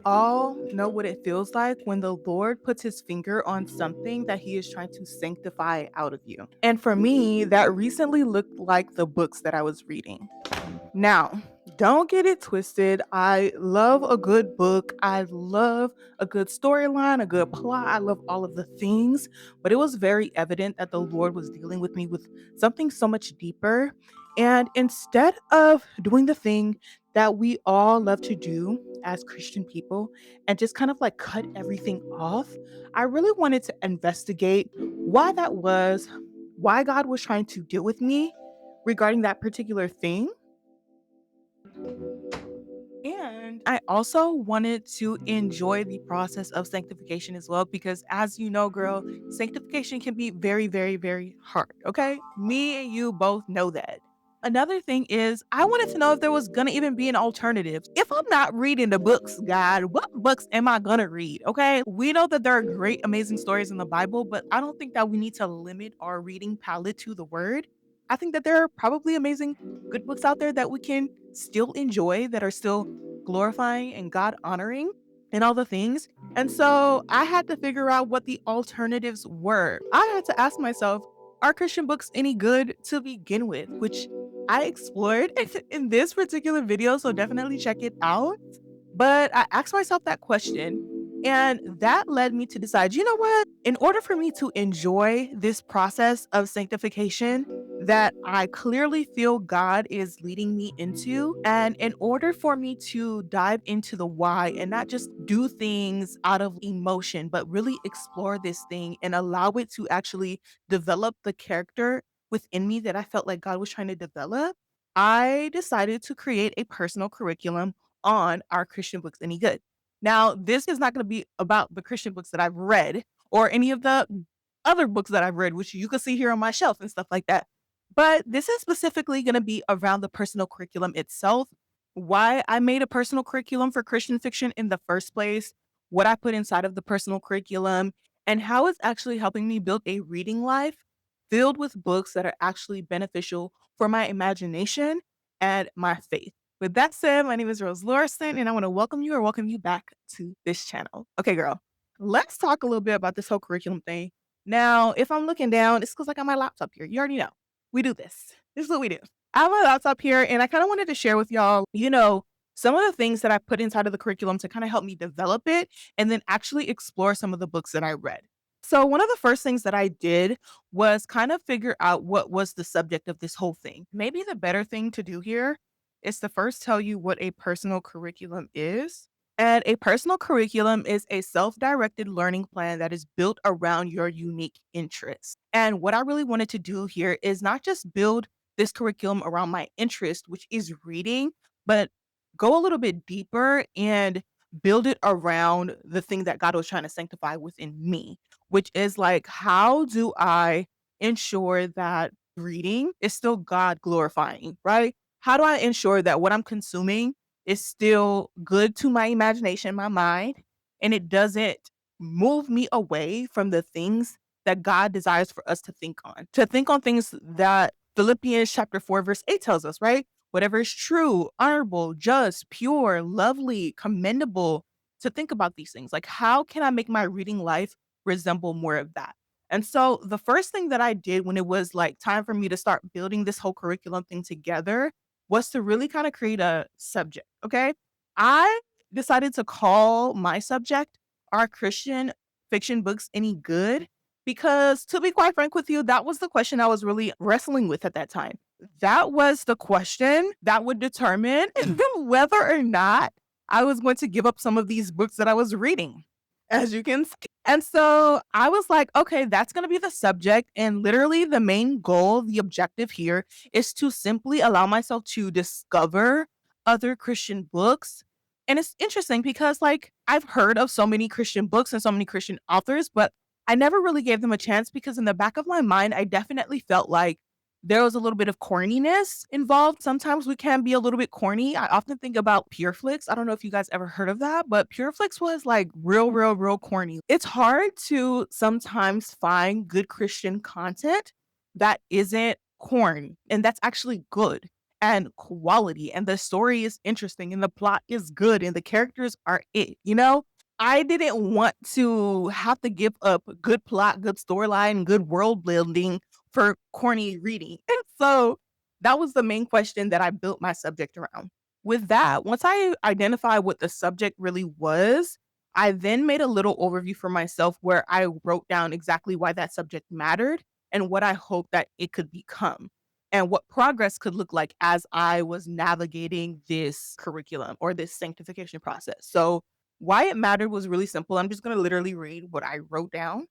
all know what it feels like when the Lord puts his finger on something that he is trying to sanctify out of you. And for me, that recently looked like the books that I was reading. Now, don't get it twisted. I love a good book. I love a good storyline, a good plot. I love all of the things. But it was very evident that the Lord was dealing with me with something so much deeper. And instead of doing the thing that we all love to do as Christian people and just kind of like cut everything off, I really wanted to investigate why that was, why God was trying to deal with me regarding that particular thing, and I also wanted to enjoy the process of sanctification as well because, as you know, girl, sanctification can be very, very, very hard. Okay. Me and you both know that. Another thing is, I wanted to know if there was going to even be an alternative. If I'm not reading the books, God, what books am I going to read? Okay. We know that there are great, amazing stories in the Bible, but I don't think that we need to limit our reading palette to the word. I think that there are probably amazing, good books out there that we can still enjoy that are still glorifying and God honoring and all the things. And so I had to figure out what the alternatives were. I had to ask myself, are Christian books any good to begin with? Which I explored in this particular video. So definitely check it out. But I asked myself that question, and that led me to decide, you know what? In order for me to enjoy this process of sanctification that I clearly feel God is leading me into, and in order for me to dive into the why and not just do things out of emotion, but really explore this thing and allow it to actually develop the character within me that I felt like God was trying to develop, I decided to create a personal curriculum on Are Christian Books Any Good? Now, this is not going to be about the Christian books that I've read or any of the other books that I've read, which you can see here on my shelf and stuff like that. But this is specifically going to be around the personal curriculum itself, why I made a personal curriculum for Christian fiction in the first place, what I put inside of the personal curriculum, and how it's actually helping me build a reading life filled with books that are actually beneficial for my imagination and my faith. With that said, my name is Rose Lorison, and I want to welcome you back to this channel. Okay, girl, let's talk a little bit about this whole curriculum thing. Now, if I'm looking down, it's because I got my laptop here. You already know we do this. This is what we do. I have my laptop here, and I kind of wanted to share with y'all, some of the things that I put inside of the curriculum to kind of help me develop it and then actually explore some of the books that I read. So, one of the first things that I did was kind of figure out what was the subject of this whole thing. Maybe the better thing to do here is to first tell you what a personal curriculum is. And a personal curriculum is a self directed learning plan that is built around your unique interests. And what I really wanted to do here is not just build this curriculum around my interest, which is reading, but go a little bit deeper and build it around the thing that God was trying to sanctify within me, which is like, how do I ensure that reading is still God glorifying, right? How do I ensure that what I'm consuming is still good to my imagination, my mind, and it doesn't move me away from the things that God desires for us to think on things that Philippians chapter 4, verse 8 tells us, right? Whatever is true, honorable, just, pure, lovely, commendable, to think about these things. Like, how can I make my reading life resemble more of that? And so the first thing that I did when it was like time for me to start building this whole curriculum thing together was to really kind of create a subject. Okay. I decided to call my subject, Are Christian Fiction Books Any Good? Because to be quite frank with you, that was the question I was really wrestling with at that time. That was the question that would determine whether or not I was going to give up some of these books that I was reading, as you can see. And so I was like, okay, that's going to be the subject. And literally, the main goal, the objective here is to simply allow myself to discover other Christian books. And it's interesting because, like, I've heard of so many Christian books and so many Christian authors, but I never really gave them a chance because, in the back of my mind, I definitely felt like there was a little bit of corniness involved. Sometimes we can be a little bit corny. I often think about Pure Flix. I don't know if you guys ever heard of that, but Pure Flix was like real, real, real corny. It's hard to sometimes find good Christian content that isn't corn, and that's actually good. and quality, and the story is interesting, and the plot is good, and the characters are it, you know? I didn't want to have to give up good plot, good storyline, good world building for corny reading. And so that was the main question that I built my subject around. With that, once I identified what the subject really was, I then made a little overview for myself where I wrote down exactly why that subject mattered and what I hoped that it could become and what progress could look like as I was navigating this curriculum or this sanctification process. So, why it mattered was really simple. I'm just going to literally read what I wrote down.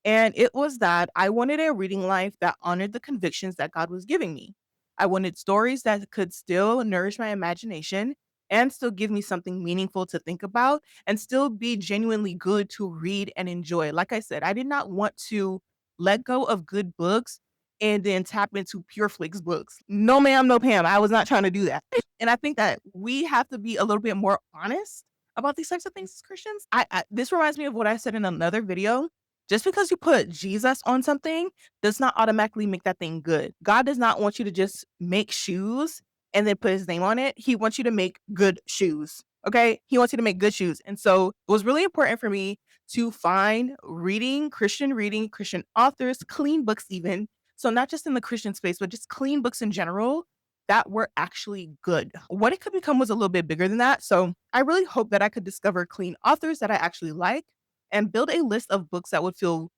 And it was that I wanted a reading life that honored the convictions that God was giving me. I wanted stories that could still nourish my imagination and still give me something meaningful to think about and still be genuinely good to read and enjoy. Like I said, I did not want to let go of good books and then tap into pure flicks books. No, ma'am, no, Pam. I was not trying to do that. And I think that we have to be a little bit more honest about these types of things as Christians. This reminds me of what I said in another video. Just because you put Jesus on something does not automatically make that thing good. God does not want you to just make shoes and then put his name on it. He wants you to make good shoes. Okay. He wants you to make good shoes. And so it was really important for me to find reading, Christian authors, clean books, even. So, not just in the Christian space, but just clean books in general that were actually good. What it could become was a little bit bigger than that. So, I really hope that I could discover clean authors that I actually like and build a list of books that would feel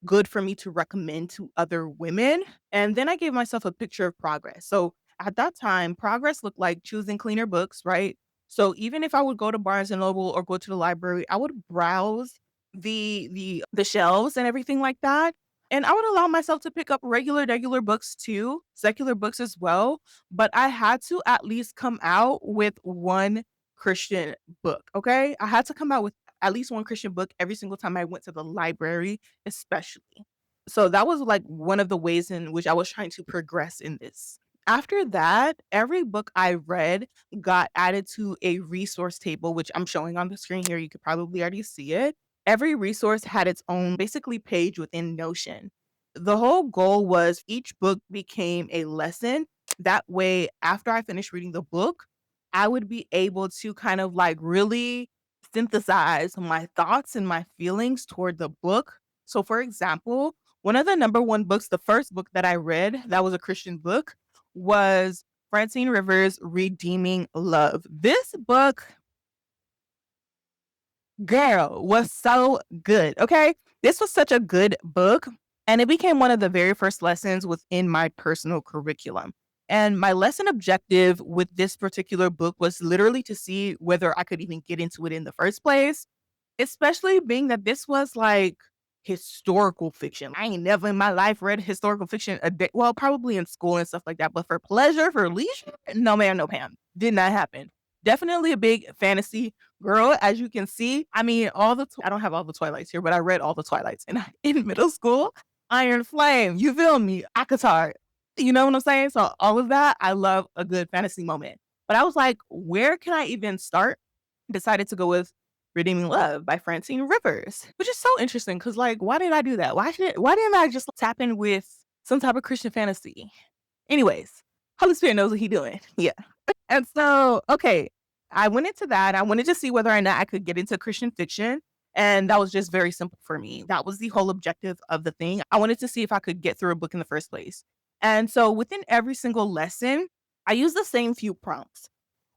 good for me to recommend to other women. And then I gave myself a picture of progress. So at that time, progress looked like choosing cleaner books, right? So even if I would go to Barnes and Noble or go to the library, I would browse the shelves and everything like that. And I would allow myself to pick up regular books too, secular books as well. But I had to at least come out with one Christian book. Okay. I had to come out with at least one Christian book every single time I went to the library, especially. So that was like one of the ways in which I was trying to progress in this. After that, every book I read got added to a resource table, which I'm showing on the screen here. You could probably already see it. Every resource had its own basically page within Notion. The whole goal was each book became a lesson. That way, after I finished reading the book, I would be able to kind of like really synthesize my thoughts and my feelings toward the book. So, for example, one of the number one books, the first book that I read that was a Christian book, was Francine Rivers' Redeeming Love. This book, girl, was so good. Okay. This was such a good book. And it became one of the very first lessons within my personal curriculum. And my lesson objective with this particular book was literally to see whether I could even get into it in the first place. Especially being that this was, like, historical fiction. I ain't never in my life read historical fiction a day well, probably in school and stuff like that, but for pleasure, for leisure? No, ma'am, no, Pam. Did not happen. Definitely a big fantasy girl, as you can see. I mean, all the I don't have all the Twilights here, but I read all the Twilights in in middle school. Iron Flame, you feel me? ACOTAR, you know what I'm saying? So all of that, I love a good fantasy moment. But I was like, "Where can I even start?" Decided to go with Redeeming Love by Francine Rivers, which is so interesting because, like, why did I do that? Why didn't I just tap in with some type of Christian fantasy? Anyways, Holy Spirit knows what he doing. Yeah. And so, okay, I went into that. I wanted to see whether or not I could get into Christian fiction. And that was just very simple for me. That was the whole objective of the thing. I wanted to see if I could get through a book in the first place. And so within every single lesson, I use the same few prompts.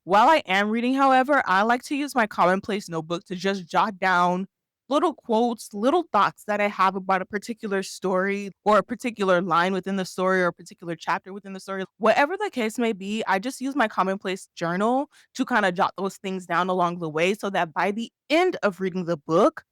While I am reading, however, I like to use my commonplace notebook to just jot down little quotes, little thoughts that I have about a particular story or a particular line within the story or a particular chapter within the story. Whatever the case may be, I just use my commonplace journal to kind of jot those things down along the way so that by the end of reading the book,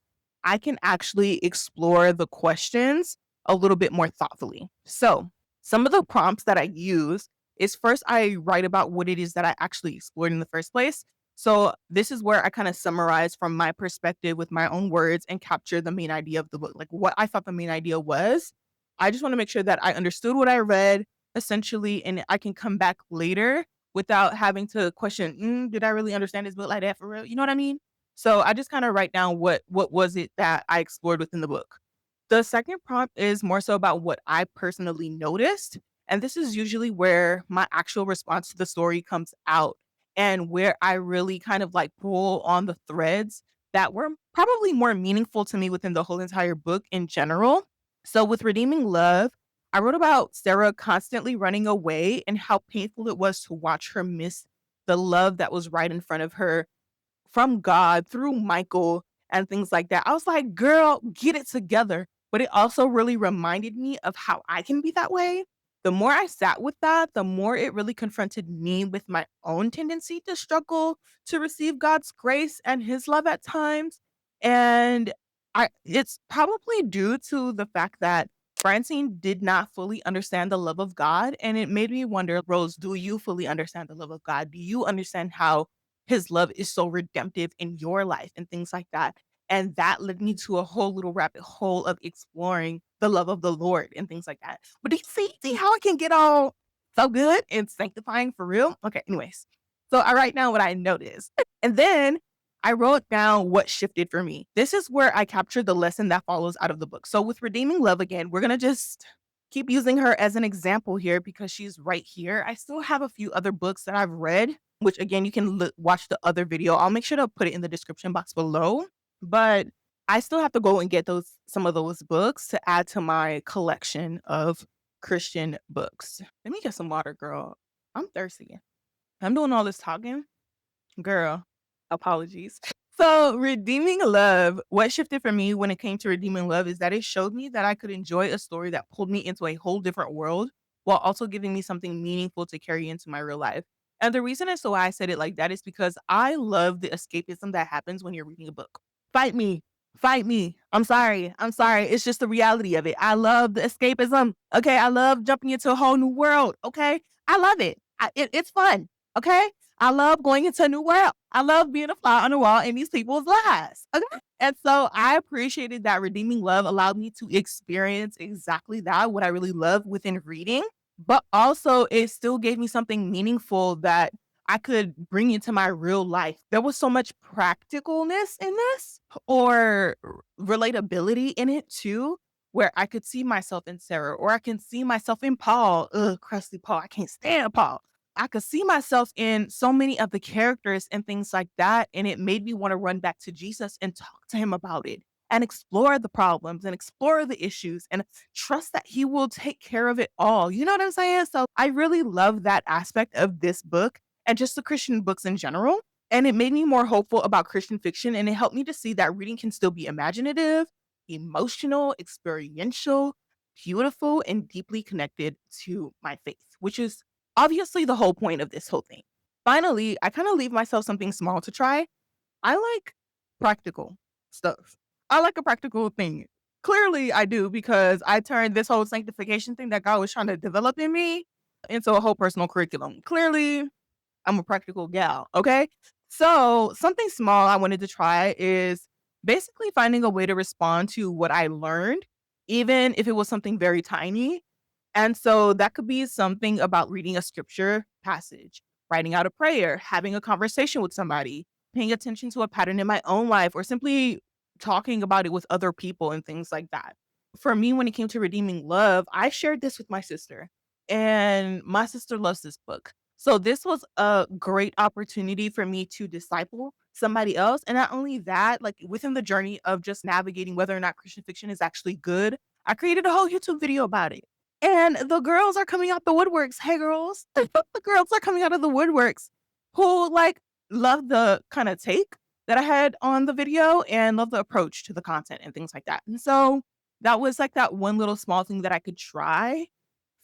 I can actually explore the questions a little bit more thoughtfully. So, some of the prompts that I use is first I write about what it is that I actually explored in the first place. So, this is where I kind of summarize from my perspective with my own words and capture the main idea of the book, like what I thought the main idea was. I just want to make sure that I understood what I read essentially, and I can come back later without having to question, did I really understand this book like that for real? You know what I mean? So I just kind of write down what was it that I explored within the book. The second prompt is more so about what I personally noticed. And this is usually where my actual response to the story comes out and where I really kind of like pull on the threads that were probably more meaningful to me within the whole entire book in general. So with Redeeming Love, I wrote about Sarah constantly running away and how painful it was to watch her miss the love that was right in front of her from God through Michael and things like that. I was like, girl, get it together. But it also really reminded me of how I can be that way. The more I sat with that, the more it really confronted me with my own tendency to struggle to receive God's grace and his love at times. And it's probably due to the fact that Francine did not fully understand the love of God. And it made me wonder, Rose, do you fully understand the love of God? Do you understand how his love is so redemptive in your life and things like that? And that led me to a whole little rabbit hole of exploring the love of the Lord and things like that. But do you see how it can get all so good and sanctifying for real? Okay, anyways. So I write down what I noticed. And then I wrote down what shifted for me. This is where I captured the lesson that follows out of the book. So with Redeeming Love again, we're gonna just keep using her as an example here because she's right here. I still have a few other books that I've read, which again, you can watch the other video. I'll make sure to put it in the description box below. But I still have to go and get some of those books to add to my collection of Christian books. Let me get some water, girl. I'm thirsty. I'm doing all this talking. Girl, apologies. So, redeeming love, what shifted for me when it came to redeeming love is that it showed me that I could enjoy a story that pulled me into a whole different world while also giving me something meaningful to carry into my real life. And the reason as to why I said it like that is because I love the escapism that happens when you're reading a book. Fight me. Fight me. I'm sorry. I'm sorry. It's just the reality of it. I love the escapism. Okay. I love jumping into a whole new world. Okay. I love it. It's fun. Okay. I love going into a new world. I love being a fly on the wall in these people's lives. Okay. And so I appreciated that redeeming love allowed me to experience exactly that, what I really love within reading. But also, it still gave me something meaningful that I could bring into my real life. There was so much practicalness in this or relatability in it too, where I could see myself in Sarah or I can see myself in Paul. Ugh, crusty Paul. I can't stand Paul. I could see myself in so many of the characters and things like that. And it made me want to run back to Jesus and talk to him about it and explore the problems and explore the issues and trust that he will take care of it all. You know what I'm saying? So I really love that aspect of this book and just the Christian books in general. And it made me more hopeful about Christian fiction. And it helped me to see that reading can still be imaginative, emotional, experiential, beautiful, and deeply connected to my faith, which is obviously the whole point of this whole thing. Finally, I kind of leave myself something small to try. I like practical stuff. I like a practical thing. Clearly, I do because I turned this whole sanctification thing that God was trying to develop in me into a whole personal curriculum. Clearly, I'm a practical gal. Okay. So, something small I wanted to try is basically finding a way to respond to what I learned, even if it was something very tiny. And so that could be something about reading a scripture passage, writing out a prayer, having a conversation with somebody, paying attention to a pattern in my own life, or simply talking about it with other people and things like that. For me, when it came to redeeming love, I shared this with my sister, and my sister loves this book. So this was a great opportunity for me to disciple somebody else. And not only that, like within the journey of just navigating whether or not Christian fiction is actually good, I created a whole YouTube video about it. And the girls are coming out the woodworks. Hey, girls. The girls are coming out of the woodworks who, like, love the kinda take that I had on the video and love the approach to the content and things like that. And so, that was, like, that one little small thing that I could try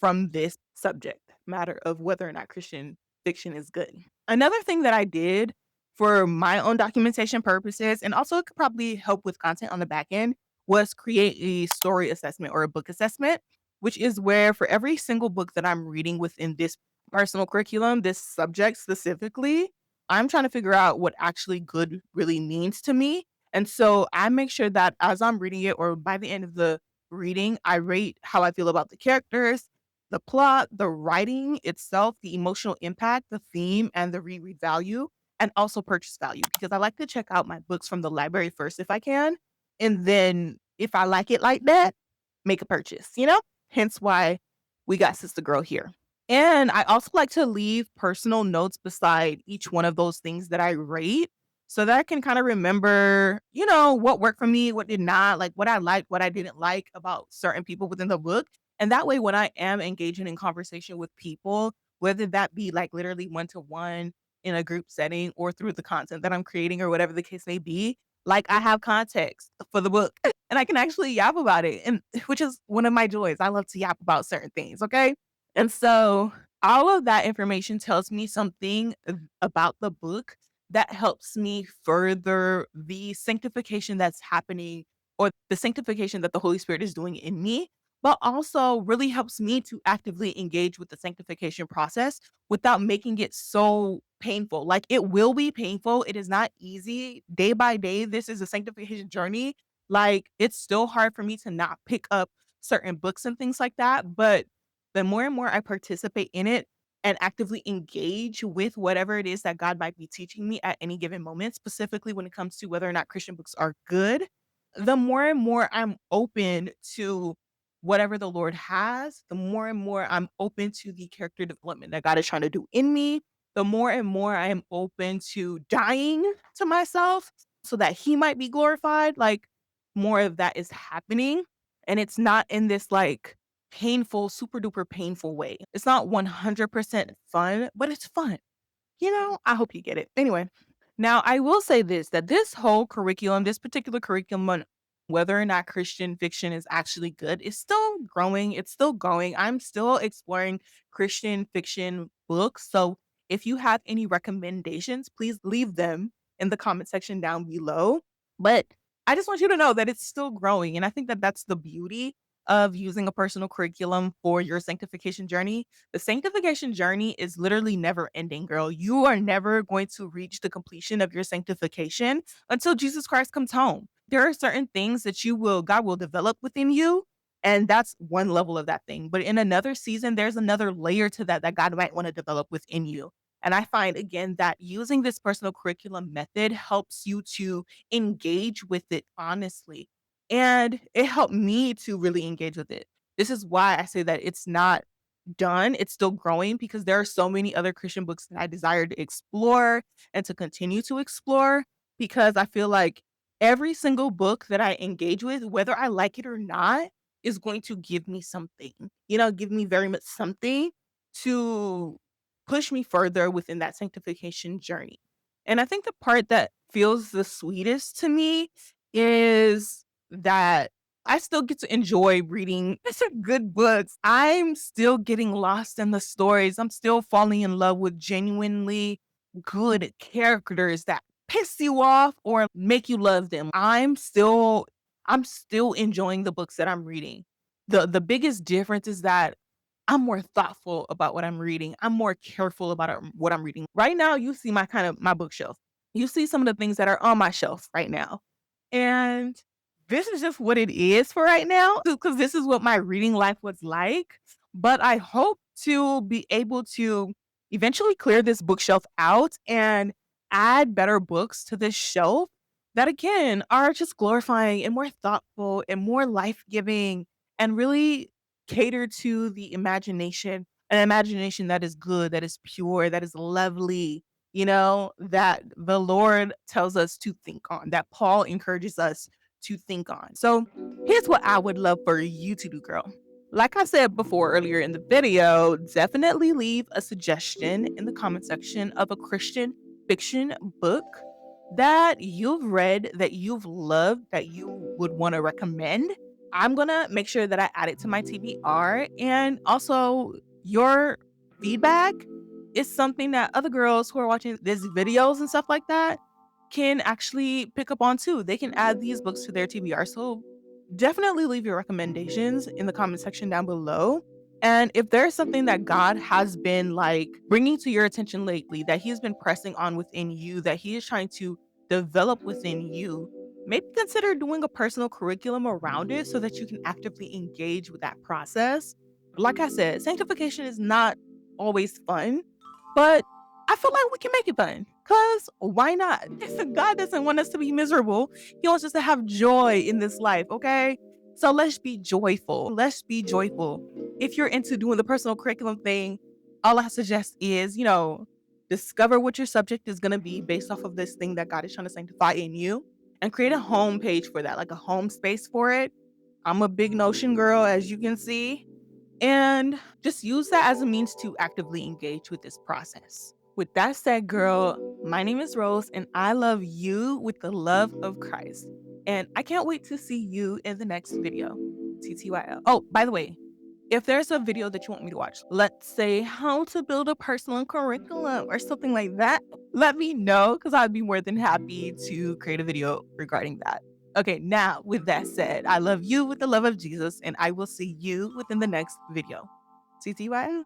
from this subject matter of whether or not Christian fiction is good. Another thing that I did for my own documentation purposes, and also it could probably help with content on the back end, was create a story assessment or a book assessment, which is where for every single book that I'm reading within this personal curriculum, this subject specifically, I'm trying to figure out what actually good really means to me. And so I make sure that as I'm reading it or by the end of the reading, I rate how I feel about the characters, the plot, the writing itself, the emotional impact, the theme, and the reread value, and also purchase value because I like to check out my books from the library first if I can. And then if I like it like that, make a purchase, you know? Hence why we got sister girl here. And I also like to leave personal notes beside each one of those things that I rate so that I can kind of remember, what worked for me, what did not, like what I liked, what I didn't like about certain people within the book. And that way, when I am engaging in conversation with people, whether that be like literally one to one in a group setting or through the content that I'm creating or whatever the case may be, like I have context for the book and I can actually yap about it. And which is one of my joys. I love to yap about certain things. Okay. And so all of that information tells me something about the book that helps me further the sanctification that's happening or the sanctification that the Holy Spirit is doing in me, but also really helps me to actively engage with the sanctification process without making it so painful. Like it will be painful. It is not easy. Day by day, this is a sanctification journey. Like it's still hard for me to not pick up certain books and things like that. But the more and more I participate in it and actively engage with whatever it is that God might be teaching me at any given moment, specifically when it comes to whether or not Christian books are good, the more and more I'm open to whatever the Lord has, the more and more I'm open to the character development that God is trying to do in me, the more and more I am open to dying to myself so that He might be glorified. Like more of that is happening. And it's not in this like painful, super duper painful way. It's not 100% fun, but it's fun. I hope you get it. Anyway, now I will say this that this whole curriculum, this particular curriculum, on whether or not Christian fiction is actually good, is still growing. It's still going. I'm still exploring Christian fiction books. So if you have any recommendations, please leave them in the comment section down below. But I just want you to know that it's still growing. And I think that that's the beauty of using a personal curriculum for your sanctification journey. The sanctification journey is literally never ending, girl. You are never going to reach the completion of your sanctification until Jesus Christ comes home. There are certain things that God will develop within you. And that's one level of that thing. But in another season, there's another layer to that God might want to develop within you. And I find again that using this personal curriculum method helps you to engage with it honestly. And it helped me to really engage with it. This is why I say that it's not done. It's still growing because there are so many other Christian books that I desire to explore and to continue to explore because I feel like every single book that I engage with, whether I like it or not, is going to give me something, give me very much something to push me further within that sanctification journey. And I think the part that feels the sweetest to me is that I still get to enjoy reading good books. I'm still getting lost in the stories. I'm still falling in love with genuinely good characters that piss you off or make you love them. I'm still enjoying the books that I'm reading. The biggest difference is that I'm more thoughtful about what I'm reading. I'm more careful about what I'm reading. Right now, you see my bookshelf. You see some of the things that are on my shelf right now. And this is just what it is for right now because this is what my reading life was like. But I hope to be able to eventually clear this bookshelf out and add better books to this shelf that again are just glorifying and more thoughtful and more life-giving and really cater to the imagination, an imagination that is good, that is pure, that is lovely, that the Lord tells us to think on, that Paul encourages us to think on. So here's what I would love for you to do, girl. Like I said before earlier in the video, definitely leave a suggestion in the comment section of a Christian fiction book that you've read, that you've loved, that you would want to recommend. I'm gonna make sure that I add it to my TBR. And also, your feedback is something that other girls who are watching these videos and stuff like that can actually pick up on too. They can add these books to their TBR. So definitely leave your recommendations in the comment section down below. And if there's something that God has been like bringing to your attention lately, that He's been pressing on within you, that He is trying to develop within you, maybe consider doing a personal curriculum around it so that you can actively engage with that process. Like I said, sanctification is not always fun, but I feel like we can make it fun. Cause why not? God doesn't want us to be miserable. He wants us to have joy in this life, okay? So let's be joyful. Let's be joyful. If you're into doing the personal curriculum thing, all I suggest is, discover what your subject is going to be based off of this thing that God is trying to sanctify in you and create a home page for that, like a home space for it. I'm a big Notion girl, as you can see. And just use that as a means to actively engage with this process. With that said, girl, my name is Rose and I love you with the love of Christ. And I can't wait to see you in the next video. TTYL. Oh, by the way, if there's a video that you want me to watch, let's say how to build a personal curriculum or something like that, let me know because I'd be more than happy to create a video regarding that. Okay, now with that said, I love you with the love of Jesus, and I will see you within the next video. TTYL.